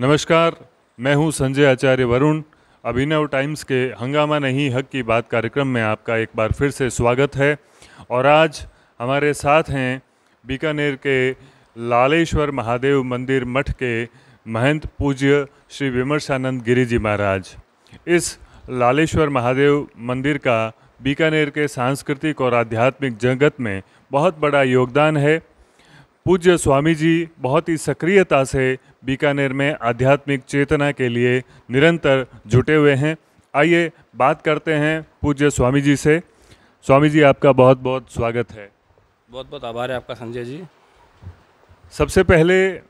नमस्कार, मैं हूं संजय आचार्य वरुण। अभिनव टाइम्स के हंगामा नहीं हक की बात कार्यक्रम में आपका एक बार फिर से स्वागत है। और आज हमारे साथ हैं बीकानेर के लालेश्वर महादेव मंदिर मठ के महंत पूज्य श्री विमर्शानंद गिरी जी महाराज। इस लालेश्वर महादेव मंदिर का बीकानेर के सांस्कृतिक और आध्यात्मिक जगत में बहुत बड़ा योगदान है। पूज्य स्वामी जी बहुत ही सक्रियता से बीकानेर में आध्यात्मिक चेतना के लिए निरंतर जुटे हुए हैं। आइए बात करते हैं पूज्य स्वामी जी से। स्वामी जी, आपका बहुत बहुत स्वागत है। बहुत बहुत आभार है आपका संजय जी। सबसे पहले,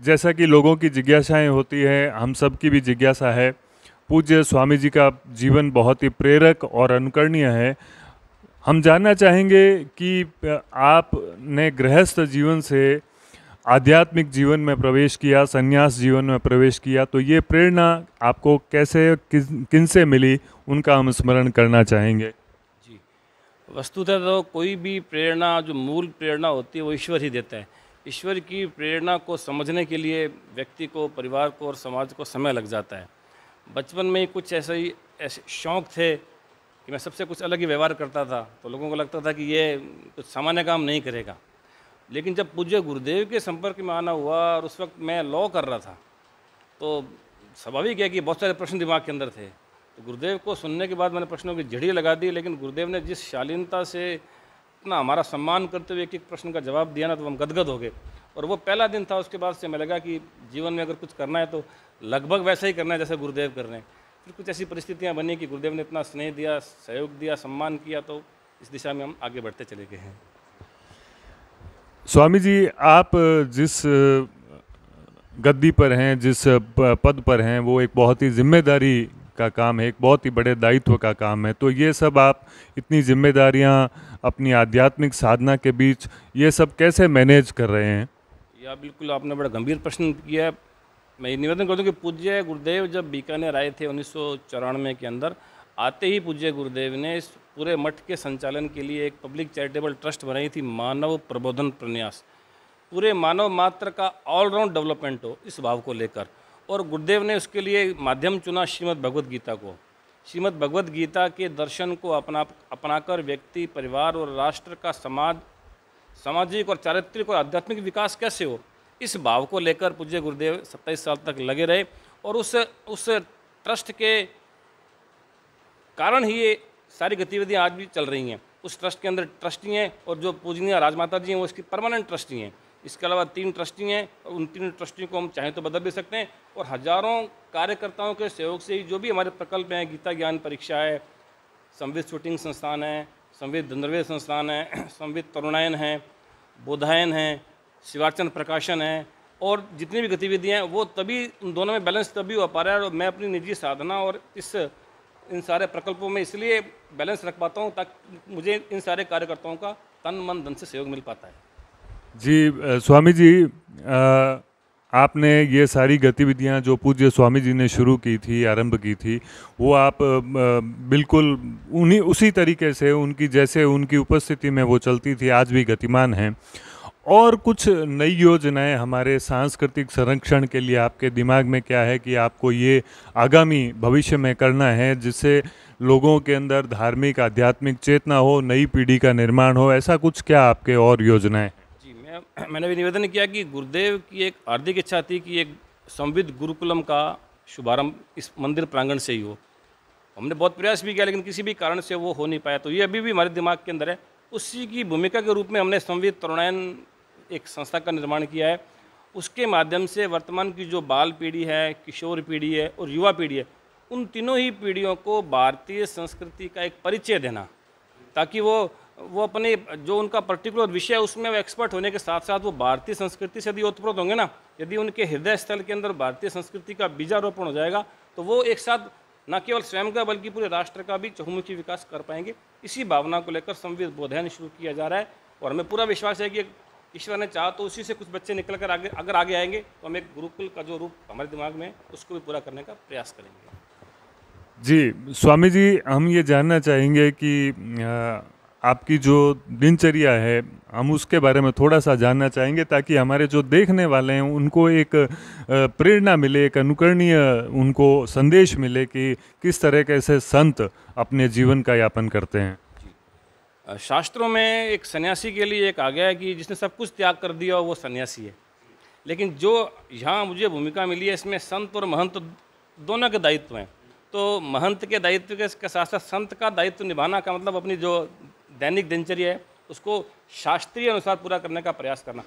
जैसा कि लोगों की जिज्ञासाएं होती है, हम सब की भी जिज्ञासा है। पूज्य स्वामी जी का जीवन बहुत ही प्रेरक और अनुकरणीय है। हम जानना चाहेंगे कि आपने गृहस्थ जीवन से आध्यात्मिक जीवन में प्रवेश किया, संन्यास जीवन में प्रवेश किया, तो ये प्रेरणा आपको कैसे किन से मिली, उनका हम स्मरण करना चाहेंगे। जी, वस्तुतः तो कोई भी प्रेरणा, जो मूल प्रेरणा होती है, वो ईश्वर ही देता है। ईश्वर की प्रेरणा को समझने के लिए व्यक्ति को, परिवार को और समाज को समय लग जाता है। बचपन में ही कुछ ऐसे शौक़ थे कि मैं सबसे कुछ अलग ही व्यवहार करता था, तो लोगों को लगता था कि ये कुछ सामान्य काम नहीं करेगा। लेकिन जब पूज्य गुरुदेव के संपर्क में आना हुआ, और उस वक्त मैं लॉ कर रहा था, तो स्वाभाविक है कि बहुत सारे प्रश्न दिमाग के अंदर थे। तो गुरुदेव को सुनने के बाद मैंने प्रश्नों की झड़ी लगा दी, लेकिन गुरुदेव ने जिस शालीनता से इतना हमारा सम्मान करते हुए एक एक प्रश्न का जवाब दिया ना, तो हम गदगद हो गए। और वो पहला दिन था, उसके बाद से मैं लगा कि जीवन में अगर कुछ करना है तो लगभग वैसा ही करना है जैसे गुरुदेव कर रहे हैं। फिर कुछ ऐसी परिस्थितियाँ बनी कि गुरुदेव ने इतना स्नेह दिया, सहयोग दिया, सम्मान किया, तो इस दिशा में हम आगे बढ़ते चले गए हैं। स्वामी जी, आप जिस गद्दी पर हैं, जिस पद पर हैं, वो एक बहुत ही जिम्मेदारी का काम है, एक बहुत ही बड़े दायित्व का काम है। तो ये सब आप इतनी जिम्मेदारियां अपनी आध्यात्मिक साधना के बीच ये सब कैसे मैनेज कर रहे हैं? या बिल्कुल, आपने बड़ा गंभीर प्रश्न किया है। मैं ये निवेदन कर दूं कि पूज्य गुरुदेव जब बीकानेर आए थे 1994 के अंदर, आते ही पूज्य गुरुदेव ने इस पूरे मठ के संचालन के लिए एक पब्लिक चैरिटेबल ट्रस्ट बनाई थी, मानव प्रबोधन प्रन्यास। पूरे मानव मात्र का ऑलराउंड डेवलपमेंट हो, इस भाव को लेकर। और गुरुदेव ने उसके लिए माध्यम चुना श्रीमद् भगवद गीता को। श्रीमद् भगवद गीता के दर्शन को अपनाकर व्यक्ति, परिवार और राष्ट्र का सामाजिक और चारित्रिक और आध्यात्मिक विकास कैसे हो, इस भाव को लेकर पूज्य गुरुदेव 27 साल तक लगे रहे। और उस ट्रस्ट के कारण ही ये सारी गतिविधियां आज भी चल रही हैं। उस ट्रस्ट के अंदर ट्रस्टी हैं, और जो पूजनीय राजमाता जी हैं वो इसकी परमानेंट ट्रस्टी हैं। इसके अलावा 3 ट्रस्टी हैं, और उन 3 ट्रस्टी को हम चाहें तो बदल भी सकते हैं। और हजारों कार्यकर्ताओं के सहयोग से ही जो भी हमारे प्रकल्प हैं, गीता ज्ञान परीक्षा है, संविद शूटिंग संस्थान है, संविद धनुर्वेद संस्थान है, संविद तरुणायन है, बोधायन है, शिवार्चन प्रकाशन है, और जितनी भी गतिविधियाँ हैं वो तभी, उन दोनों में बैलेंस तभी हो पा रहा है। और मैं अपनी निजी साधना और इन सारे प्रकल्पों में इसलिए बैलेंस रख पाता हूँ ताकि मुझे इन सारे कार्यकर्ताओं का तन मन धन से सहयोग मिल पाता है। जी स्वामी जी, आपने ये सारी गतिविधियां जो पूज्य स्वामी जी ने शुरू की थी, आरंभ की थी, वो आप बिल्कुल उसी तरीके से, उनकी जैसे उनकी उपस्थिति में वो चलती थी, आज भी गतिमान हैं। और कुछ नई योजनाएं हमारे सांस्कृतिक संरक्षण के लिए आपके दिमाग में क्या है कि आपको ये आगामी भविष्य में करना है, जिससे लोगों के अंदर धार्मिक आध्यात्मिक चेतना हो, नई पीढ़ी का निर्माण हो, ऐसा कुछ क्या आपके और योजनाएं? जी, मैंने भी निवेदन किया कि गुरुदेव की एक हार्दिक इच्छा थी कि एक संविद गुरुकुलम का शुभारंभ इस मंदिर प्रांगण से ही हो। हमने बहुत प्रयास भी किया, लेकिन किसी भी कारण से वो हो नहीं पाया। तो ये अभी भी हमारे दिमाग के अंदर है। उसी की भूमिका के रूप में हमने संविद तरुणायन एक संस्था का निर्माण किया है। उसके माध्यम से वर्तमान की जो बाल पीढ़ी है, किशोर पीढ़ी है और युवा पीढ़ी है, उन तीनों ही पीढ़ियों को भारतीय संस्कृति का एक परिचय देना, ताकि वो अपने जो उनका पर्टिकुलर विषय है उसमें वो एक्सपर्ट होने के साथ साथ वो भारतीय संस्कृति से यदि ओतप्रोत होंगे ना, यदि उनके हृदय स्थल के अंदर भारतीय संस्कृति का बीजारोपण हो जाएगा, तो वो एक साथ न केवल स्वयं का बल्कि पूरे राष्ट्र का भी चहुमुखी विकास कर पाएंगे। इसी भावना को लेकर संविद बोधायन शुरू किया जा रहा है। और हमें पूरा विश्वास है कि ईश्वर ने चाहा तो उसी से कुछ बच्चे निकल कर अगर आगे आएंगे तो हम एक गुरुकुल का जो रूप हमारे दिमाग में उसको भी पूरा करने का प्रयास करेंगे। जी स्वामी जी, हम ये जानना चाहेंगे कि आपकी जो दिनचर्या है हम उसके बारे में थोड़ा सा जानना चाहेंगे, ताकि हमारे जो देखने वाले हैं उनको एक प्रेरणा मिले, एक अनुकरणीय उनको संदेश मिले कि किस तरह के ऐसे संत अपने जीवन का यापन करते हैं। शास्त्रों में एक सन्यासी के लिए एक आ गया है कि जिसने सब कुछ त्याग कर दिया वो सन्यासी है। लेकिन जो यहाँ मुझे भूमिका मिली है इसमें संत और महंत दोनों के दायित्व हैं। तो महंत के दायित्व के साथ साथ संत का दायित्व निभाना का मतलब अपनी जो दैनिक दिनचर्या है उसको शास्त्रीय अनुसार पूरा करने का प्रयास करना।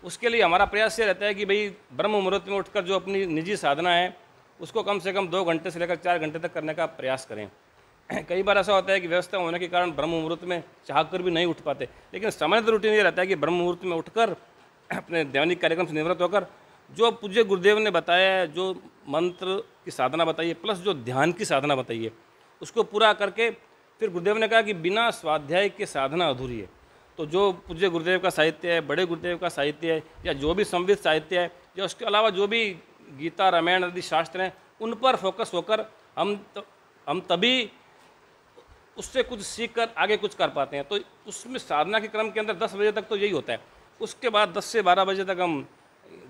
उसके लिए हमारा प्रयास ये रहता है कि भाई ब्रह्म मुहूर्त में उठकर जो अपनी निजी साधना है उसको कम से कम 2 घंटे से लेकर 4 घंटे तक करने का प्रयास करें। कई बार ऐसा होता है कि व्यवस्था होने के कारण ब्रह्म मुहूर्त में चाहकर भी नहीं उठ पाते, लेकिन समय तो रूटीन ये रहता है कि ब्रह्म मुहूर्त में उठकर अपने दैनिक कार्यक्रम से निवृत्त होकर जो पूज्य गुरुदेव ने बताया है, जो मंत्र की साधना बताई है प्लस जो ध्यान की साधना बताई है उसको पूरा करके फिर गुरुदेव ने कहा कि बिना स्वाध्याय के साधना अधूरी है। तो जो पूज्य गुरुदेव का साहित्य है, बड़े गुरुदेव का साहित्य है या जो भी संविद साहित्य है या उसके अलावा जो भी गीता रामायण आदि शास्त्र हैं उन पर फोकस होकर हम तभी उससे कुछ सीख कर आगे कुछ कर पाते हैं। तो उसमें साधना के क्रम के अंदर 10 बजे तक तो यही होता है। उसके बाद 10 से 12 बजे तक हम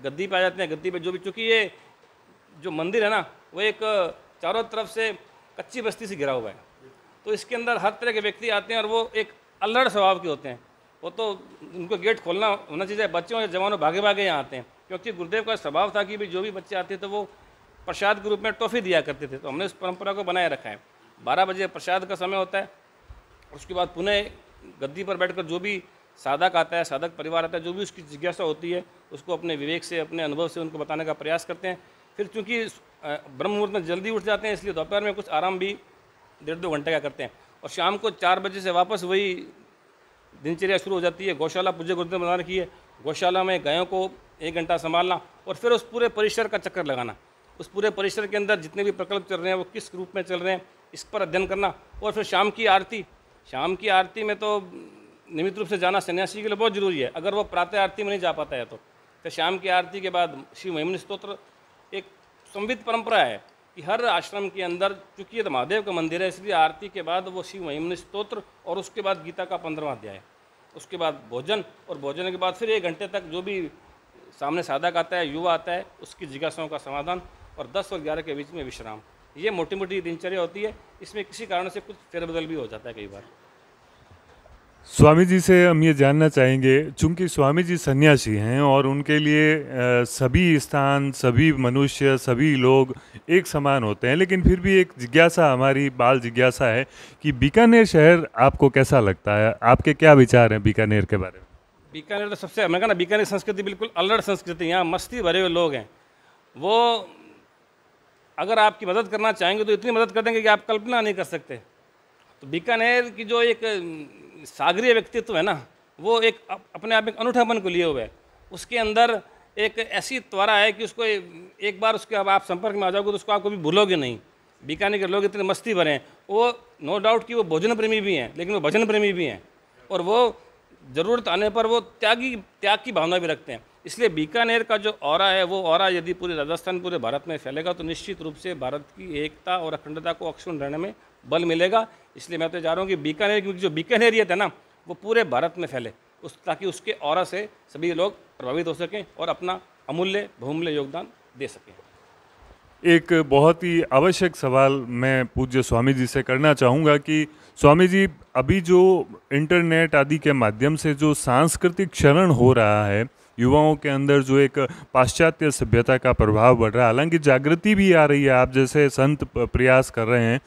गद्दी पे आ जाते हैं। गद्दी पे जो भी, चूँकि ये जो मंदिर है ना वो एक चारों तरफ से कच्ची बस्ती से घिरा हुआ है, तो इसके अंदर हर तरह के व्यक्ति आते हैं और वो एक अल्लड़ स्वभाव के होते हैं। वो तो उनको गेट खोलना होना चाहिए, बच्चों या जवानों भागे भागे यहाँ आते हैं, क्योंकि गुरुदेव का स्वभाव था कि भाई जो भी बच्चे आते थे वो प्रसाद के रूप में टॉफ़ी दिया करते थे। तो हमने उस परंपरा को बनाए रखा है। 12 बजे प्रसाद का समय होता है। उसके बाद पुनः गद्दी पर बैठकर जो भी साधक आता है, साधक परिवार आता है, जो भी उसकी जिज्ञासा होती है उसको अपने विवेक से, अपने अनुभव से उनको बताने का प्रयास करते हैं। फिर चूँकि ब्रह्म मुहूर्त में जल्दी उठ जाते हैं इसलिए दोपहर में कुछ आराम भी 1.5-2 घंटे का करते हैं और शाम को 4 बजे से वापस वही दिनचर्या शुरू हो जाती है। गौशाला पूज्य गुरुदेव बना रखी है, गौशाला में गायों को 1 घंटा संभालना और फिर उस पूरे परिसर का चक्कर लगाना। उस पूरे परिसर के अंदर जितने भी प्रकल्प चल रहे हैं वो किस रूप में चल रहे हैं इस पर अध्ययन करना। और फिर शाम की आरती में तो नियमित रूप से जाना सन्यासी के लिए बहुत जरूरी है। अगर वो प्रातः आरती में नहीं जा पाता है तो फिर शाम की आरती के बाद शिव महिमन स्तोत्र, एक संविद परंपरा है कि हर आश्रम के अंदर, चूँकि ये तो महादेव का मंदिर है इसलिए आरती के बाद वो शिव महिमन स्तोत्र और उसके बाद गीता का 15वां अध्याय, उसके बाद भोजन और भोजन के बाद फिर 1 घंटे तक जो भी सामने साधक आता है, युवा आता है, उसकी जिज्ञासाओं का समाधान और 10 और 11 के बीच में विश्राम। ये मोटी मोटी दिनचर्या होती है। इसमें किसी कारण से कुछ फेरबदल भी हो जाता है कई बार। स्वामी जी से हम ये जानना चाहेंगे, चूंकि स्वामी जी सन्यासी हैं और उनके लिए सभी स्थान, सभी मनुष्य, सभी लोग एक समान होते हैं, लेकिन फिर भी एक जिज्ञासा, हमारी बाल जिज्ञासा है कि बीकानेर शहर आपको कैसा लगता है? आपके क्या विचार हैं बीकानेर के बारे में? बीकानेर तो सबसे, मैं कहना बीकानेर संस्कृति बिल्कुल अल्लड़ संस्कृति, यहाँ मस्ती भरे हुए लोग हैं। वो अगर आपकी मदद करना चाहेंगे तो इतनी मदद कर देंगे कि आप कल्पना नहीं कर सकते। तो बीकानेर की जो एक सागरीय व्यक्तित्व है ना, वो एक अपने आप एक अनूठापन को लिए हुए है। उसके अंदर एक ऐसी त्वरा है कि उसको एक बार उसके अब आप संपर्क में आ जाओगे तो उसको आप कभी भूलोगे नहीं। बीकानेर के लोग इतने मस्ती भरे हैं। वो नो डाउट कि वो भोजन प्रेमी भी हैं, लेकिन वो भजन प्रेमी भी हैं और वो ज़रूरत आने पर वो त्याग की भावना भी रखते हैं। इसलिए बीकानेर का जो ऑरा है वो ऑरा यदि पूरे राजस्थान, पूरे भारत में फैलेगा तो निश्चित रूप से भारत की एकता और अखंडता को अक्षुण्ण रहने में बल मिलेगा। इसलिए मैं तो चाह रहा हूँ कि बीकानेर की जो बीकानेरियत है ना वो पूरे भारत में फैले, ताकि उसके ऑरा से सभी लोग प्रभावित हो सकें और अपना अमूल्य बहुमूल्य योगदान दे सकें। एक बहुत ही आवश्यक सवाल मैं पूज्य स्वामी जी से करना चाहूँगा कि स्वामी जी, अभी जो इंटरनेट आदि के माध्यम से जो सांस्कृतिक क्षरण हो रहा है, युवाओं के अंदर जो एक पाश्चात्य सभ्यता का प्रभाव बढ़ रहा है, हालांकि जागृति भी आ रही है, आप जैसे संत प्रयास कर रहे हैं,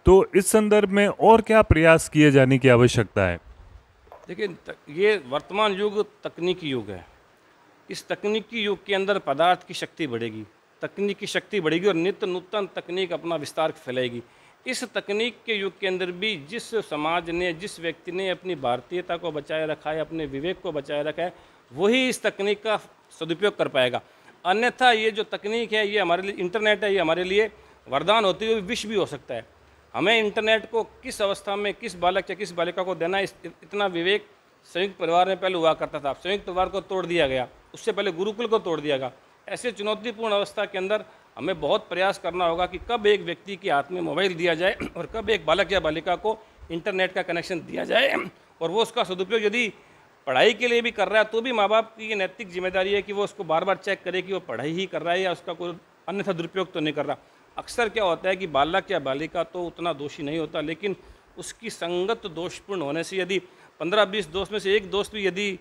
तो इस संदर्भ में और क्या प्रयास किए जाने की आवश्यकता है? देखिए, ये वर्तमान युग तकनीकी युग है। इस तकनीकी युग के अंदर पदार्थ की शक्ति बढ़ेगी, तकनीक की शक्ति बढ़ेगी और नित्य नूतन तकनीक अपना विस्तार फैलाएगी। इस तकनीक के युग के अंदर भी जिस समाज ने, जिस व्यक्ति ने अपनी भारतीयता को बचाए रखा है, अपने विवेक को बचाए रखा है, वही इस तकनीक का सदुपयोग कर पाएगा। अन्यथा ये जो तकनीक है, ये हमारे लिए, इंटरनेट है, ये हमारे लिए वरदान होते हुए विष भी हो सकता है। हमें इंटरनेट को किस अवस्था में किस बालक या किस बालिका को देना, इतना विवेक संयुक्त परिवार में पहले हुआ करता था। संयुक्त परिवार को तोड़ दिया गया, उससे पहले गुरुकुल को तोड़ दिया गया। ऐसे चुनौतीपूर्ण अवस्था के अंदर हमें बहुत प्रयास करना होगा कि कब एक व्यक्ति के हाथ में मोबाइल दिया जाए और कब एक बालक या बालिका को इंटरनेट का कनेक्शन दिया जाए और वो उसका सदुपयोग यदि पढ़ाई के लिए भी कर रहा है तो भी माँ बाप की ये नैतिक जिम्मेदारी है कि वो उसको बार बार चेक करे कि वो पढ़ाई ही कर रहा है या उसका कोई अन्यथा दुरुपयोग तो नहीं कर रहा। अक्सर क्या होता है कि बालक या बालिका तो उतना दोषी नहीं होता, लेकिन उसकी संगत दोषपूर्ण होने से यदि 15-20 दोस्त में से एक दोस्त भी यदि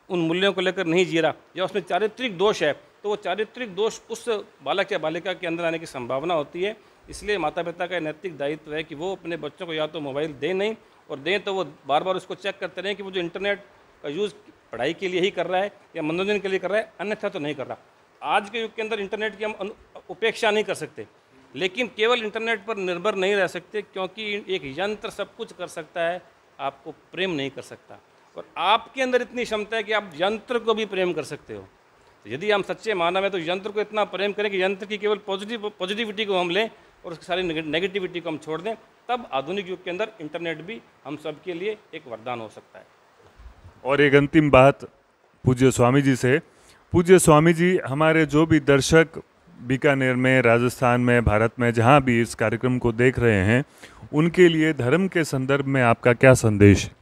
उन मूल्यों को लेकर नहीं जी रहा या उसमें चारित्रिक दोष है, तो वो चारित्रिक दोष उस बालक या बालिका के अंदर आने की संभावना होती है। इसलिए माता पिता का नैतिक दायित्व है कि वो अपने बच्चों को या तो मोबाइल दें नहीं, और दें तो वो बार बार उसको चेक करते रहें कि वो जो इंटरनेट का यूज़ पढ़ाई के लिए ही कर रहा है या मनोरंजन के लिए कर रहा है, अन्यथा तो नहीं कर रहा। आज के युग के अंदर इंटरनेट की हम उपेक्षा नहीं कर सकते, लेकिन केवल इंटरनेट पर निर्भर नहीं रह सकते, क्योंकि एक यंत्र सब कुछ कर सकता है, आपको प्रेम नहीं कर सकता। और आपके अंदर इतनी क्षमता है कि आप यंत्र को भी प्रेम कर सकते हो। तो यदि हम सच्चे मानव हैं तो यंत्र को इतना प्रेम करें कि यंत्र की केवल पॉजिटिविटी को हम लें और उसकी सारी नेगेटिविटी को हम छोड़ दें, तब आधुनिक युग के अंदर इंटरनेट भी हम सब के लिए एक वरदान हो सकता है। और एक अंतिम बात पूज्य स्वामी जी से। पूज्य स्वामी जी, हमारे जो भी दर्शक बीकानेर में, राजस्थान में, भारत में जहाँ भी इस कार्यक्रम को देख रहे हैं, उनके लिए धर्म के संदर्भ में आपका क्या संदेश है?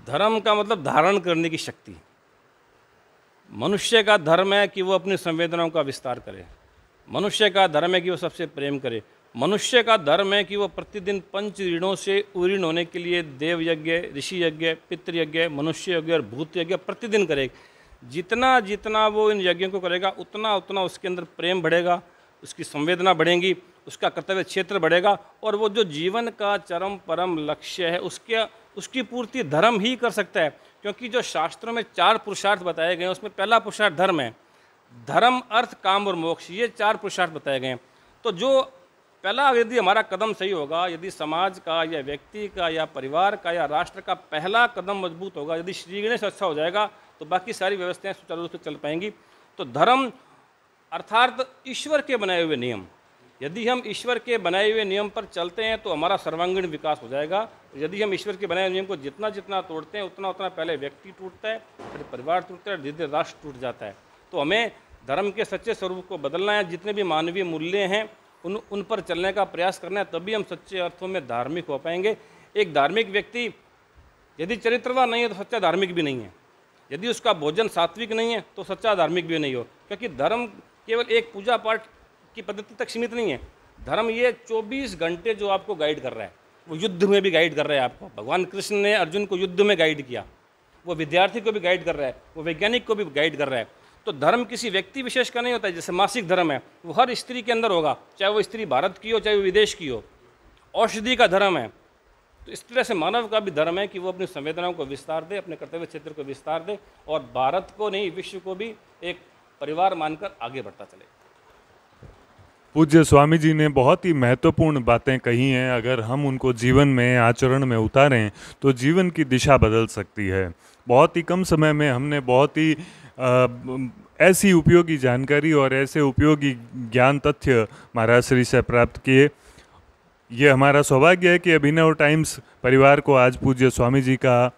धर्म का मतलब धारण करने की शक्ति। मनुष्य का धर्म है कि वो अपनी संवेदनाओं का विस्तार करे। मनुष्य का धर्म है कि वो सबसे प्रेम करे। मनुष्य का धर्म है कि वो प्रतिदिन पंच ऋणों से उऋण होने के लिए देव यज्ञ, ऋषि यज्ञ, पितृ यज्ञ, मनुष्य यज्ञ और भूत यज्ञ प्रतिदिन करे। जितना जितना वो इन यज्ञों को करेगा उतना उतना उसके अंदर प्रेम बढ़ेगा, उसकी संवेदना बढ़ेंगी, उसका कर्तव्य क्षेत्र बढ़ेगा, और वो जो जीवन का चरम परम लक्ष्य है उसकी पूर्ति धर्म ही कर सकता है। क्योंकि जो शास्त्रों में 4 पुरुषार्थ बताए गए हैं उसमें पहला पुरुषार्थ धर्म है। धर्म, अर्थ, काम और मोक्ष, ये 4 पुरुषार्थ बताए गए हैं। तो जो पहला यदि हमारा कदम सही होगा, यदि समाज का या व्यक्ति का या परिवार का या राष्ट्र का पहला कदम मजबूत होगा, यदि श्री गणेश अच्छा हो जाएगा तो बाकी सारी व्यवस्थाएं सुचारू रूप से चल पाएंगी। तो धर्म अर्थात ईश्वर के बनाए हुए नियम, यदि हम ईश्वर के बनाए हुए नियम पर चलते हैं तो हमारा सर्वांगीण विकास हो जाएगा। यदि हम ईश्वर के बनाए हुए नियम को जितना जितना तोड़ते हैं उतना उतना पहले व्यक्ति टूटता है, फिर परिवार टूटता है, धीरे धीरे राष्ट्र टूट जाता है। तो हमें धर्म के सच्चे स्वरूप को बदलना है, जितने भी मानवीय मूल्य हैं उन पर चलने का प्रयास करना है, तभी हम सच्चे अर्थों में धार्मिक हो पाएंगे। एक धार्मिक व्यक्ति यदि चरित्रवान नहीं है तो सच्चा धार्मिक भी नहीं है। यदि उसका भोजन सात्विक नहीं है तो सच्चा धार्मिक भी नहीं हो। क्योंकि धर्म केवल एक पूजा पाठ की पद्धति तक सीमित नहीं है। धर्म ये 24 घंटे जो आपको गाइड कर रहा है, वो युद्ध में भी गाइड कर रहा है आपको। भगवान कृष्ण ने अर्जुन को युद्ध में गाइड किया, वो विद्यार्थी को भी गाइड कर रहा है, वो वैज्ञानिक को भी गाइड कर रहा है। तो धर्म किसी व्यक्ति विशेष का नहीं होता है। जैसे मासिक धर्म है, वो हर स्त्री के अंदर होगा, चाहे वो स्त्री भारत की हो चाहे वो विदेश की हो। औषधि का धर्म है, तो इस तरह से मानव का भी धर्म है कि वो अपनी संवेदनाओं को विस्तार दे, अपने कर्तव्य क्षेत्र को विस्तार दे, और भारत को नहीं विश्व को भी एक परिवार मानकर आगे बढ़ता चले। पूज्य स्वामी जी ने बहुत ही महत्वपूर्ण बातें कही हैं। अगर हम उनको जीवन में, आचरण में उतारें तो जीवन की दिशा बदल सकती है। बहुत ही कम समय में हमने बहुत ही ऐसी उपयोगी जानकारी और ऐसे उपयोगी ज्ञान तथ्य महाराज श्री से प्राप्त किए। ये हमारा सौभाग्य है कि अभिनव टाइम्स परिवार को आज पूज्य स्वामी जी का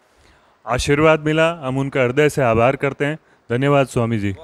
आशीर्वाद मिला। हम उनका हृदय से आभार करते हैं। धन्यवाद स्वामी जी।